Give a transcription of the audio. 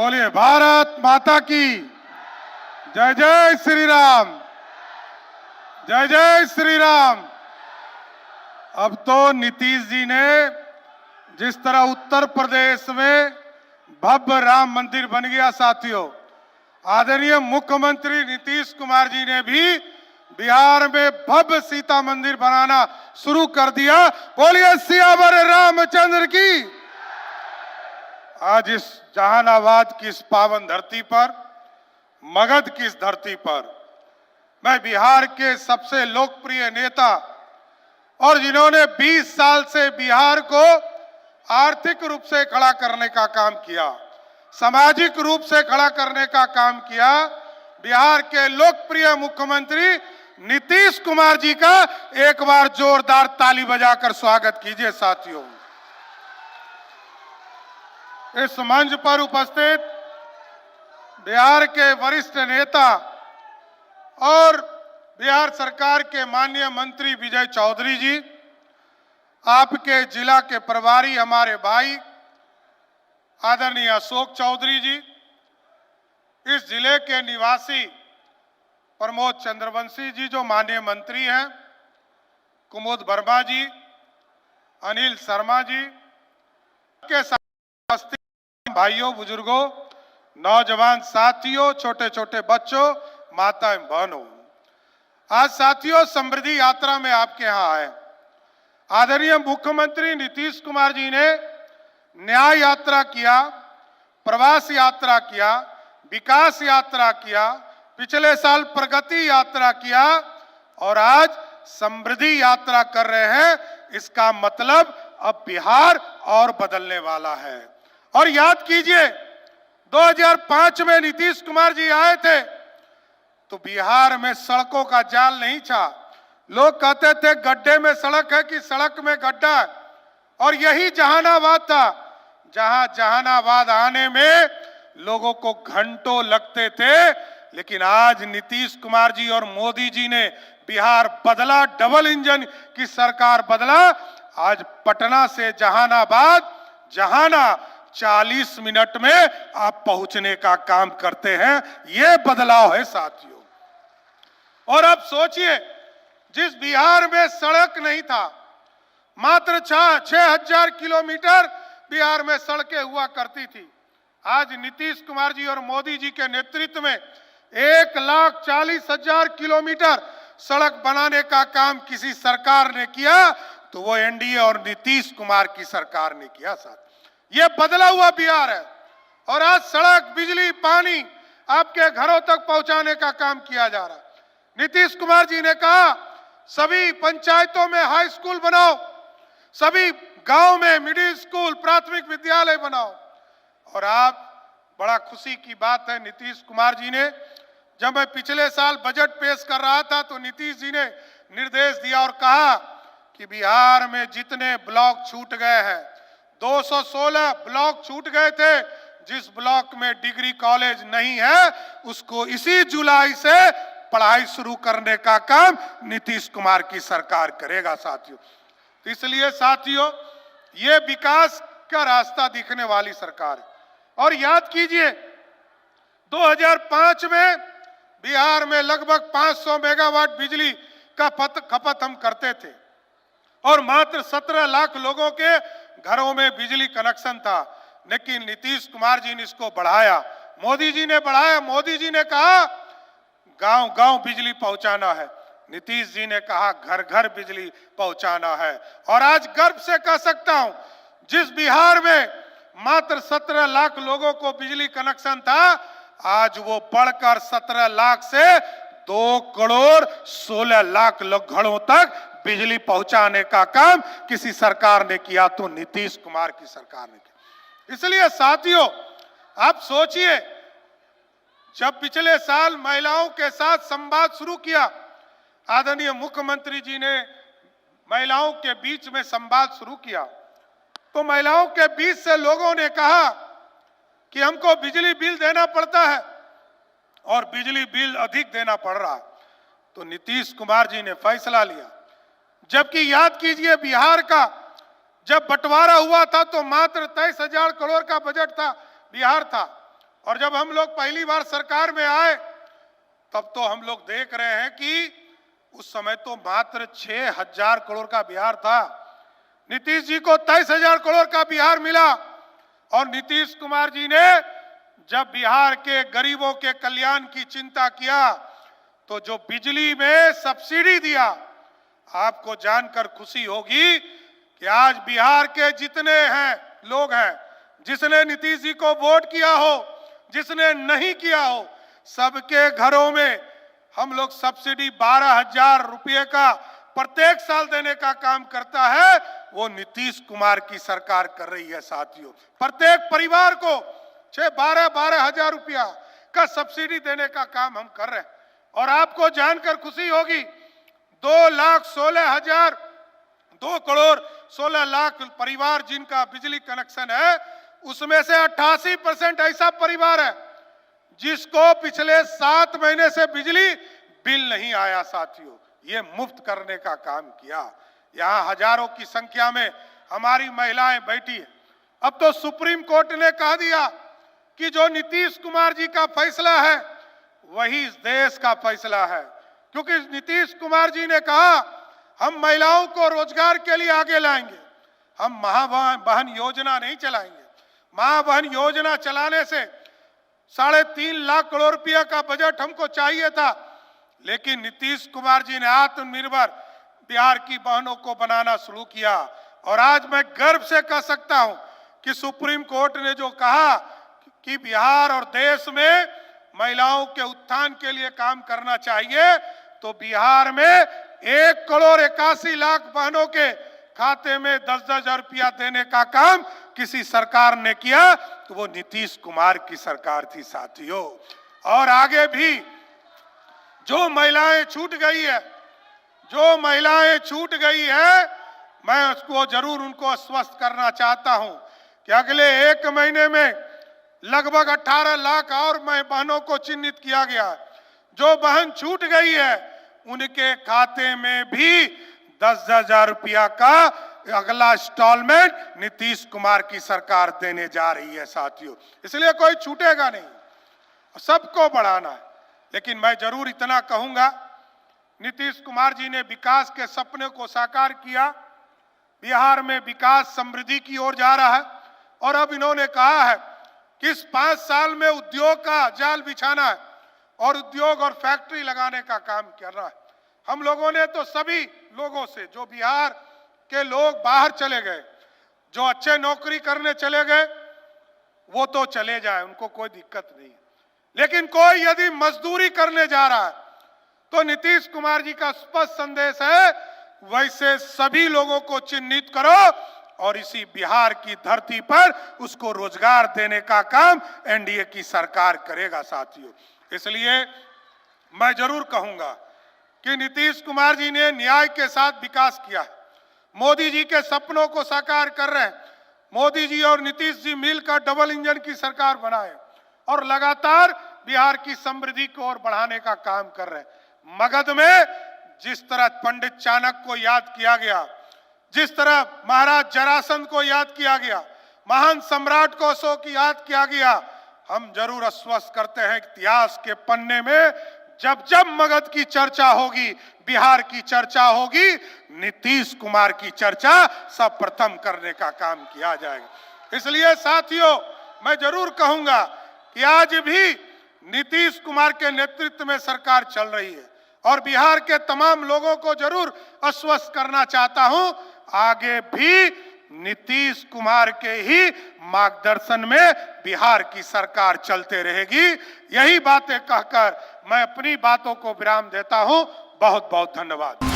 बोलिए भारत माता की जय। जय श्री राम, जय जय श्री राम। अब तो नीतीश जी ने जिस तरह उत्तर प्रदेश में भव्य राम मंदिर बन गया साथियों, आदरणीय मुख्यमंत्री नीतीश कुमार जी ने भी बिहार में भव्य सीता मंदिर बनाना शुरू कर दिया। बोलिए सियावर रामचंद्र की। आज इस जहानाबाद की इस पावन धरती पर, मगध की इस धरती पर, मैं बिहार के सबसे लोकप्रिय नेता और जिन्होंने 20 साल से बिहार को आर्थिक रूप से खड़ा करने का काम किया, सामाजिक रूप से खड़ा करने का काम किया, बिहार के लोकप्रिय मुख्यमंत्री नीतीश कुमार जी का एक बार जोरदार ताली बजाकर स्वागत कीजिए साथियों। इस मंच पर उपस्थित बिहार के वरिष्ठ नेता और बिहार सरकार के माननीय मंत्री विजय चौधरी जी, आपके जिला के प्रभारी हमारे भाई आदरणीय अशोक चौधरी जी, इस जिले के निवासी प्रमोद चंद्रवंशी जी जो माननीय मंत्री हैं, कुमुद वर्मा जी, अनिल शर्मा जी के साथ भाइयों, बुजुर्गों, नौजवान साथियों, छोटे छोटे बच्चों, माताएं, बहनों, आज साथियों समृद्धि यात्रा में आपके यहाँ आए। आदरणीय मुख्यमंत्री नीतीश कुमार जी ने न्याय यात्रा किया, प्रवास यात्रा किया, विकास यात्रा किया, पिछले साल प्रगति यात्रा किया और आज समृद्धि यात्रा कर रहे हैं। इसका मतलब अब बिहार और बदलने वाला है। और याद कीजिए 2005 में नीतीश कुमार जी आए थे तो बिहार में सड़कों का जाल नहीं था। लोग कहते थे गड्ढे में सड़क है कि सड़क में गड्ढा है। और यही जहानाबाद था, जहां जहानाबाद आने में लोगों को घंटों लगते थे, लेकिन आज नीतीश कुमार जी और मोदी जी ने बिहार बदला, डबल इंजन की सरकार बदला। आज पटना से जहानाबाद, जहाना 40 मिनट में आप पहुंचने का काम करते हैं। यह बदलाव है साथियों। और अब सोचिए, जिस बिहार में सड़क नहीं था, मात्र 6,000 किलोमीटर बिहार में सड़कें हुआ करती थी, आज नीतीश कुमार जी और मोदी जी के नेतृत्व में 1,40,000 किलोमीटर सड़क बनाने का काम किसी सरकार ने किया तो वो एनडीए और नीतीश कुमार की सरकार ने किया साथ। ये बदला हुआ बिहार है। और आज सड़क, बिजली, पानी आपके घरों तक पहुंचाने का काम किया जा रहा है। नीतीश कुमार जी ने कहा सभी पंचायतों में हाई स्कूल बनाओ, सभी गांव में मिडिल स्कूल, प्राथमिक विद्यालय बनाओ। और आप, बड़ा खुशी की बात है, नीतीश कुमार जी ने, जब मैं पिछले साल बजट पेश कर रहा था तो नीतीश जी ने निर्देश दिया और कहा कि बिहार में जितने ब्लॉक छूट गए हैं, 216 ब्लॉक छूट गए थे, जिस ब्लॉक में डिग्री कॉलेज नहीं है उसको इसी जुलाई से पढ़ाई शुरू करने का काम नीतीश कुमार की सरकार करेगा साथियों। तो इसलिए साथियों, ये विकास का रास्ता दिखने वाली सरकार है। और याद कीजिए 2005 में बिहार में लगभग 500 मेगावाट बिजली का खपत हम करते थे और मात्र 17 लाख लोगों के घरों में बिजली कनेक्शन था। लेकिन नीतीश कुमार जी ने इसको बढ़ाया, मोदी जी ने बढ़ाया। मोदी जी ने कहा गांव गांव बिजली पहुंचाना है, नीतीश जी ने कहा घर घर बिजली पहुंचाना है। और आज गर्व से कह सकता हूं, जिस बिहार में मात्र 17 लाख लोगों को बिजली कनेक्शन था, आज वो बढ़कर 17 लाख से 2,16,00,000 घरों तक बिजली पहुंचाने का काम किसी सरकार ने किया तो नीतीश कुमार की सरकार ने किया। इसलिए साथियों, आप सोचिए, जब पिछले साल महिलाओं के साथ संवाद शुरू किया, आदरणीय मुख्यमंत्री जी ने महिलाओं के बीच में संवाद शुरू किया, तो महिलाओं के बीच से लोगों ने कहा कि हमको बिजली बिल देना पड़ता है और बिजली बिल अधिक देना पड़ रहा है। तो नीतीश कुमार जी ने फैसला लिया। जबकि याद कीजिए, बिहार का जब बंटवारा हुआ था तो मात्र 23,000 करोड़ का बजट था, बिहार था। और जब हम लोग पहली बार सरकार में आए तब तो हम लोग देख रहे हैं कि उस समय तो मात्र 6,000 करोड़ का बिहार था। नीतीश जी को 23,000 करोड़ का बिहार मिला और नीतीश कुमार जी ने जब बिहार के गरीबों के कल्याण की चिंता किया तो जो बिजली में सब्सिडी दिया, आपको जानकर खुशी होगी कि आज बिहार के जितने लोग हैं, जिसने नीतीश जी को वोट किया हो, जिसने नहीं किया हो, सबके घरों में हम लोग सब्सिडी 12,000 रुपये का प्रत्येक साल देने का काम करता है। वो नीतीश कुमार की सरकार कर रही है साथियों। प्रत्येक परिवार को 12,000 रुपया का सब्सिडी देने का काम हम कर रहे हैं। और आपको जानकर खुशी होगी 2 करोड़ 16 लाख परिवार जिनका बिजली कनेक्शन है, उसमें से 88% ऐसा परिवार है जिसको पिछले 7 महीने से बिजली बिल नहीं आया साथियों। ये मुफ्त करने का काम किया। यहाँ हजारों की संख्या में हमारी महिलाएं बैठी है। अब तो सुप्रीम कोर्ट ने कह दिया कि जो नीतीश कुमार जी का फैसला है वही इस देश का फैसला है, क्योंकि नीतीश कुमार जी ने कहा हम महिलाओं को रोजगार के लिए आगे लाएंगे, हम महाबहन योजना नहीं चलाएंगे। महाबहन योजना चलाने से 3.5 लाख करोड़ रुपया का बजट हमको चाहिए था, लेकिन नीतीश कुमार जी ने आत्मनिर्भर बिहार की बहनों को बनाना शुरू किया। और आज मैं गर्व से कह सकता हूं कि सुप्रीम कोर्ट ने जो कहा कि बिहार और देश में महिलाओं के उत्थान के लिए काम करना चाहिए, तो बिहार में 1,81,00,000 बहनों के खाते में 10-10 हजार रुपया देने का काम किसी सरकार ने किया तो वो नीतीश कुमार की सरकार थी साथियों। और आगे भी जो महिलाएं छूट गई है, मैं उसको जरूर उनको आश्वस्त करना चाहता हूं कि अगले 1 महीने में लगभग 18 लाख और बहनों को चिन्हित किया गया। जो बहन छूट गई है उनके खाते में भी 10-10 हजार रुपया का अगला इंस्टॉलमेंट नीतीश कुमार की सरकार देने जा रही है साथियों। इसलिए कोई छूटेगा नहीं, सबको बढ़ाना है। लेकिन मैं जरूर इतना कहूंगा, नीतीश कुमार जी ने विकास के सपने को साकार किया। बिहार में विकास समृद्धि की ओर जा रहा है और अब इन्होंने कहा है कि इस 5 साल में उद्योग का जाल बिछाना है और उद्योग और फैक्ट्री लगाने का काम करना है। हम लोगों ने तो सभी लोगों से, जो बिहार के लोग बाहर चले गए, जो अच्छे नौकरी करने चले गए, वो तो चले जाए, उनको कोई दिक्कत नहीं है। लेकिन कोई यदि मजदूरी करने जा रहा है तो नीतीश कुमार जी का स्पष्ट संदेश है, वैसे सभी लोगों को चिन्हित करो और इसी बिहार की धरती पर उसको रोजगार देने का काम एनडीए की सरकार करेगा साथियों। इसलिए मैं जरूर कहूंगा कि नीतीश कुमार जी ने न्याय के साथ विकास किया है, मोदी जी के सपनों को साकार कर रहे हैं। मोदी जी और नीतीश जी मिलकर डबल इंजन की सरकार बनाए और लगातार बिहार की समृद्धि को और बढ़ाने का काम कर रहे हैं। मगध में जिस तरह पंडित चाणक्य को याद किया गया, जिस तरह महाराज जरासंध को याद किया गया, महान सम्राट को अशोक याद किया गया, हम जरूर आश्वस्त करते हैं इतिहास के पन्ने में जब जब मगध की चर्चा होगी, बिहार की चर्चा होगी, नीतीश कुमार की चर्चा सर्वप्रथम करने का काम किया जाएगा। इसलिए साथियों, मैं जरूर कहूंगा कि आज भी नीतीश कुमार के नेतृत्व में सरकार चल रही है और बिहार के तमाम लोगों को जरूर आश्वस्त करना चाहता हूं, आगे भी नीतीश कुमार के ही मार्गदर्शन में बिहार की सरकार चलते रहेगी। यही बातें कहकर मैं अपनी बातों को विराम देता हूं। बहुत बहुत धन्यवाद।